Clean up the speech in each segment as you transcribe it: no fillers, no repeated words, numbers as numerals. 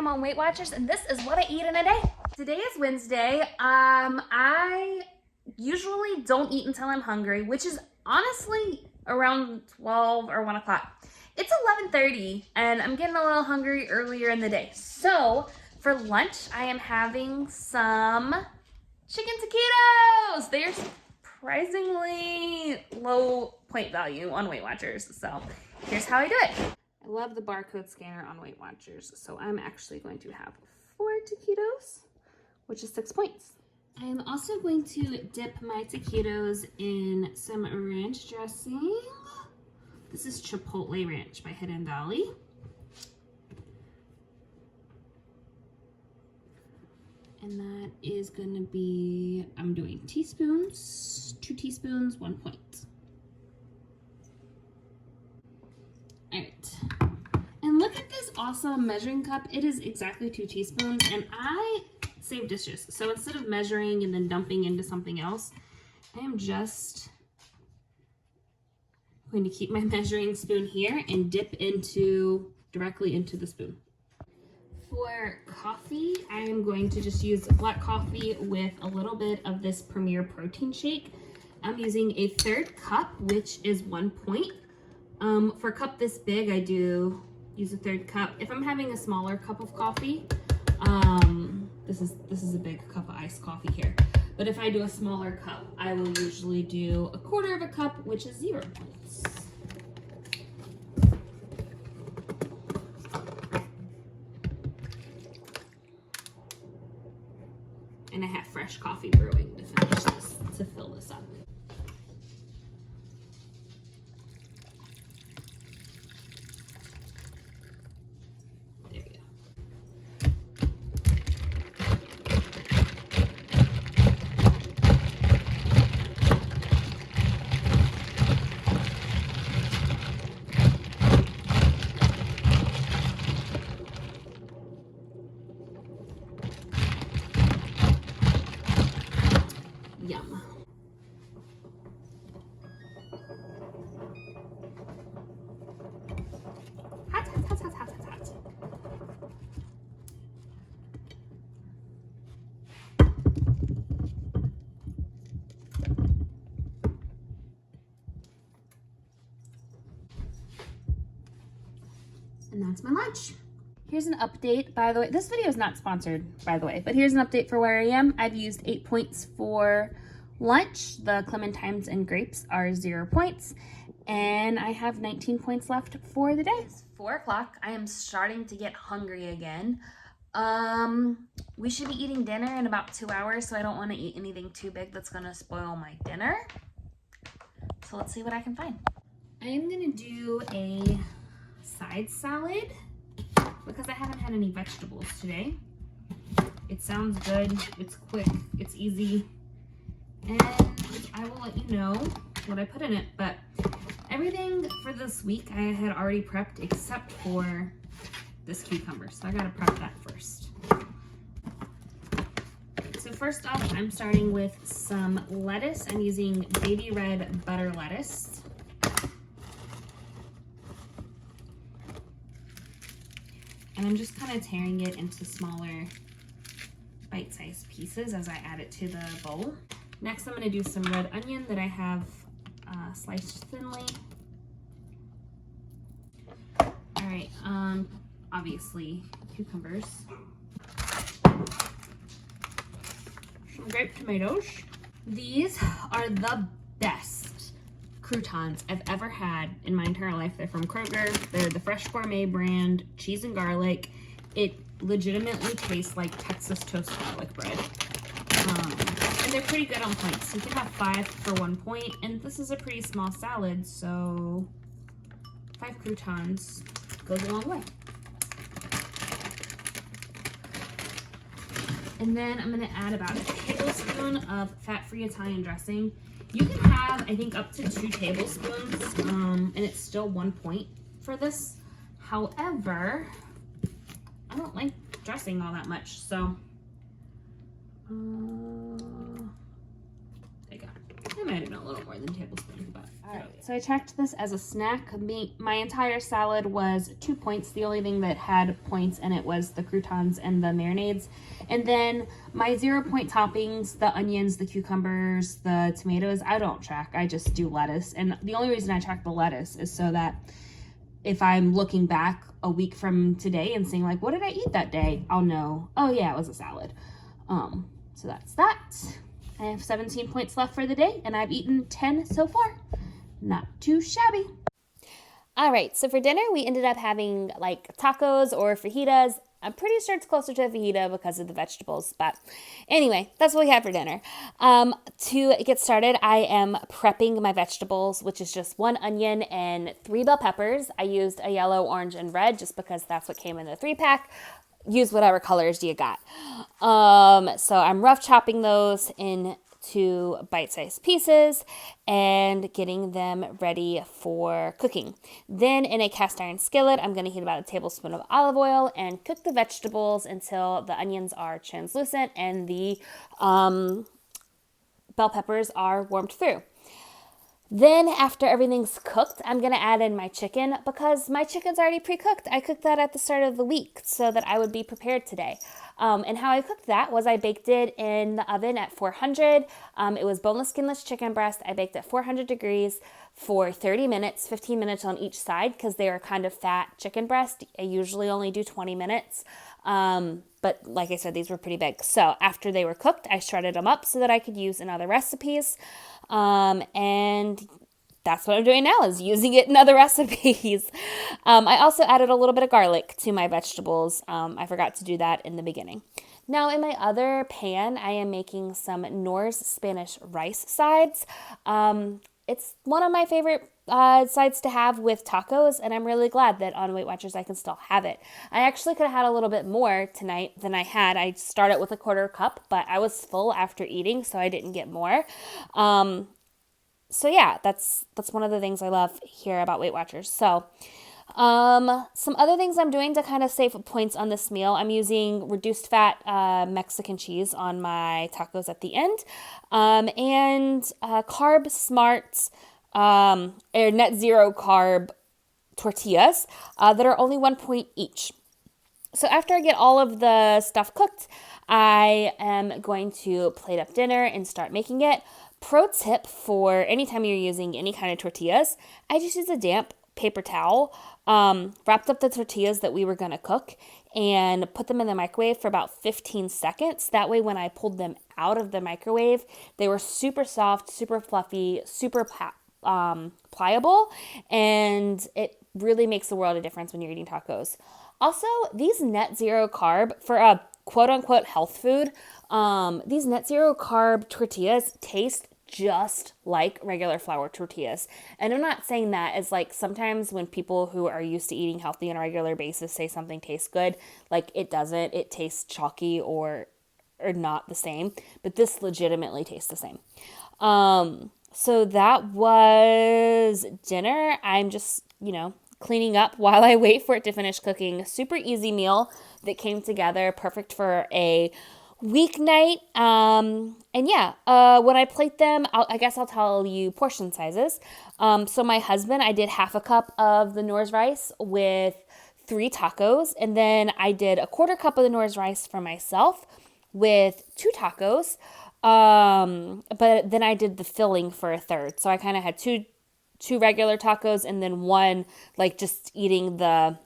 am on Weight Watchers, and this is what I eat in a day. Today is Wednesday. I usually don't eat until I'm hungry, which is honestly around 12 or 1 o'clock. It's 11:30, and I'm getting a little hungry earlier in the day. So for lunch, I am having some chicken taquitos. They're surprisingly low point value on Weight Watchers. So here's how I do it. I love the barcode scanner on Weight Watchers. So I'm actually going to have 4 taquitos, which is 6 points. I am also going to dip my taquitos in some ranch dressing. This is Chipotle Ranch by Hidden Valley. And that is gonna be, I'm doing teaspoons, 2 teaspoons, 1 point. All right. And look at this awesome measuring cup. It is exactly 2 teaspoons, and I save dishes. So instead of measuring and then dumping into something else, I am just going to keep my measuring spoon here and dip directly into the spoon. For coffee, I am going to just use black coffee with a little bit of this Premier protein shake. I'm using a 1/3 cup, which is 1 point. For a cup this big, I do use a 1/3 cup. If I'm having a smaller cup of coffee, this is a big cup of iced coffee here. But if I do a smaller cup, I will usually do 1/4 cup, which is 0 points. And I have fresh coffee brewing to finish this, to fill this up. There we go. Yum. Hot, hot, hot, hot, hot, hot, hot. And that's my lunch. Here's an update, by the way. This video is not sponsored, by the way, but here's an update for where I am. I've used 8 points for lunch. The clementines and grapes are 0 points, and I have 19 points left for the day. It's 4 o'clock. I am starting to get hungry again. We should be eating dinner in about 2 hours, so I don't want to eat anything too big that's gonna spoil my dinner. So let's see what I can find. I am gonna do a side salad because I haven't had any vegetables today. It sounds good, it's quick, it's easy, and I will let you know what I put in it. But everything for this week I had already prepped except for this cucumber, so I gotta prep that first. So first off, I'm starting with some lettuce. I'm using baby red butter lettuce. And I'm just kind of tearing it into smaller bite-sized pieces as I add it to the bowl. Next, I'm going to do some red onion that I have sliced thinly. All right, obviously cucumbers. Some grape tomatoes. These are the best croutons I've ever had in my entire life. They're from Kroger. They're the Fresh Gourmet brand, cheese and garlic. It legitimately tastes like Texas toast garlic bread. And they're pretty good on points. You can have 5 for 1 point, and this is a pretty small salad, so 5 croutons goes a long way. And then I'm gonna add about a tablespoon of fat-free Italian dressing. You can have, I think, up to 2 tablespoons, and it's still 1 point for this. However, I don't like dressing all that much, so there you go. I might have been a little more than a tablespoon, but Alright, so I checked this as a snack. My entire salad was 2 points. The only thing that had points in it was the croutons and the marinades. And then my 0 point toppings, the onions, the cucumbers, the tomatoes, I don't track. I just do lettuce. And the only reason I track the lettuce is so that if I'm looking back a week from today and saying like, what did I eat that day? I'll know, oh yeah, it was a salad. So that's that. I have 17 points left for the day and I've eaten 10 so far. Not too shabby. All right, so for dinner, we ended up having like tacos or fajitas. I'm pretty sure it's closer to a fajita because of the vegetables, but anyway, that's what we had for dinner. To get started, I am prepping my vegetables, which is just 1 onion and 3 bell peppers. I used a yellow, orange, and red just because that's what came in the 3-pack. Use whatever colors you got. So I'm rough chopping those into bite-sized pieces and getting them ready for cooking. Then in a cast iron skillet, I'm going to heat about a tablespoon of olive oil and cook the vegetables until the onions are translucent and the bell peppers are warmed through. Then after everything's cooked, I'm going to add in my chicken because my chicken's already pre-cooked. I cooked that at the start of the week so that I would be prepared today. And how I cooked that was I baked it in the oven at 400. It was boneless, skinless chicken breast. I baked at 400 degrees for 30 minutes, 15 minutes on each side because they are kind of fat chicken breast. I usually only do 20 minutes. But like I said, these were pretty big. So after they were cooked, I shredded them up so that I could use in other recipes. And that's what I'm doing now, is using it in other recipes. I also added a little bit of garlic to my vegetables. I forgot to do that in the beginning. Now in my other pan, I am making some Knorr's Spanish rice sides. It's one of my favorite sides to have with tacos, and I'm really glad that on Weight Watchers I can still have it. I actually could have had a little bit more tonight than I had. I started with a 1/4 cup, but I was full after eating, so I didn't get more. So yeah, that's one of the things I love here about Weight Watchers. So some other things I'm doing to kind of save points on this meal. I'm using reduced fat Mexican cheese on my tacos at the end, and Carb Smart or net zero carb tortillas that are only 1 point each. So after I get all of the stuff cooked, I am going to plate up dinner and start making it. Pro tip for anytime you're using any kind of tortillas, I just use a damp paper towel, wrapped up the tortillas that we were going to cook and put them in the microwave for about 15 seconds. That way when I pulled them out of the microwave, they were super soft, super fluffy, super pliable, and it really makes a world of difference when you're eating tacos. Also, these net zero carb, for a quote-unquote health food, these net zero carb tortillas taste just like regular flour tortillas. And I'm not saying that as like sometimes when people who are used to eating healthy on a regular basis say something tastes good, like it doesn't. It tastes chalky or not the same, but this legitimately tastes the same. So that was dinner. I'm just, cleaning up while I wait for it to finish cooking. Super easy meal that came together, perfect for a weeknight. And yeah, when I plate them, I guess I'll tell you portion sizes. So my husband, I did 1/2 cup of the Knorr's rice with 3 tacos. And then I did a 1/4 cup of the Knorr's rice for myself with 2 tacos. But then I did the filling for a 1/3. So I kind of had two regular tacos and then one like just eating the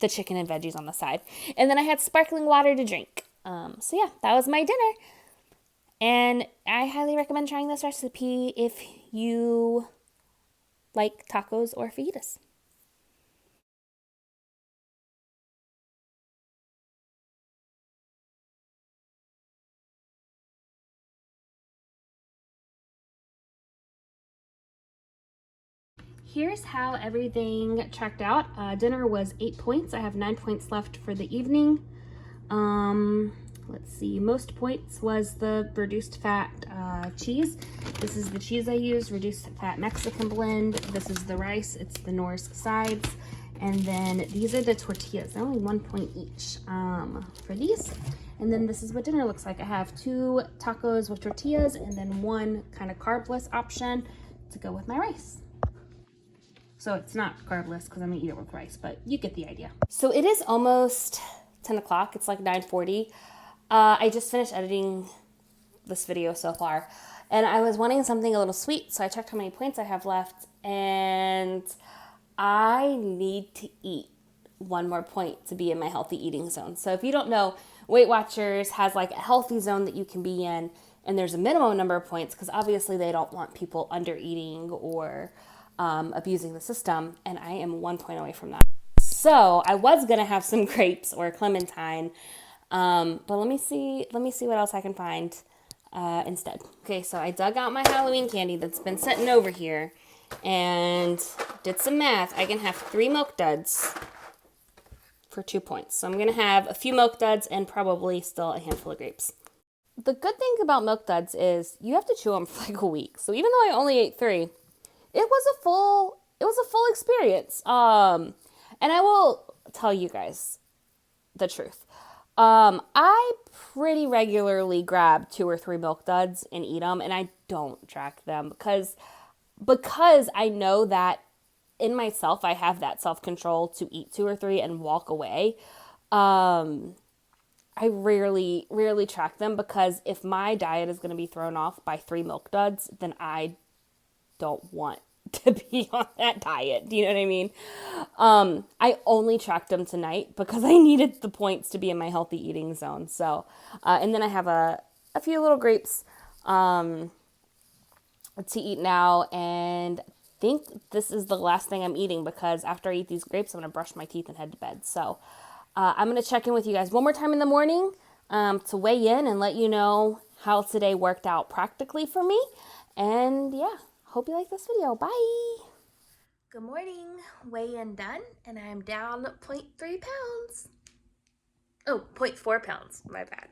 chicken and veggies on the side. And then I had sparkling water to drink. So yeah, that was my dinner. And I highly recommend trying this recipe if you like tacos or fajitas. Here's how everything checked out. Dinner was 8 points. I have 9 points left for the evening. Let's see, most points was the reduced fat cheese. This is the cheese I used, reduced fat Mexican blend. This is the rice, it's the Knorr's sides. And then these are the tortillas. They're only 1 point each for these. And then this is what dinner looks like. I have 2 tacos with tortillas and then 1 kind of carbless option, to go with my rice. So it's not carbless because I'm gonna eat it with rice, but you get the idea. So it is almost 10 o'clock. It's like 9:40. I just finished editing this video so far, and I was wanting something a little sweet, so I checked how many points I have left, and I need to eat one more point to be in my healthy eating zone. So if you don't know, Weight Watchers has like a healthy zone that you can be in, and there's a minimum number of points because obviously they don't want people under eating or abusing the system, and I am 1 point away from that. So I was gonna have some grapes or clementine, but let me see what else I can find instead. Okay, so I dug out my Halloween candy that's been sitting over here and did some math. I can have 3 Milk Duds for 2 points. So I'm gonna have a few Milk Duds and probably still a handful of grapes. The good thing about Milk Duds is you have to chew them for like a week. So even though I only ate 3, it was a full experience. And I will tell you guys the truth. I pretty regularly grab 2 or 3 Milk Duds and eat them, and I don't track them because I know that in myself I have that self-control to eat 2 or 3 and walk away. I rarely track them because if my diet is going to be thrown off by 3 Milk Duds, then I don't want to be on that diet. Do you know what I mean? I only tracked them tonight because I needed the points to be in my healthy eating zone. So, and then I have a few little grapes to eat now, and I think this is the last thing I'm eating because after I eat these grapes, I'm going to brush my teeth and head to bed. So I'm going to check in with you guys one more time in the morning to weigh in and let you know how today worked out practically for me. And yeah, hope you like this video. Bye. Good morning. Weigh-in done, and I'm down 0.3 pounds. Oh, 0.4 pounds. My bad.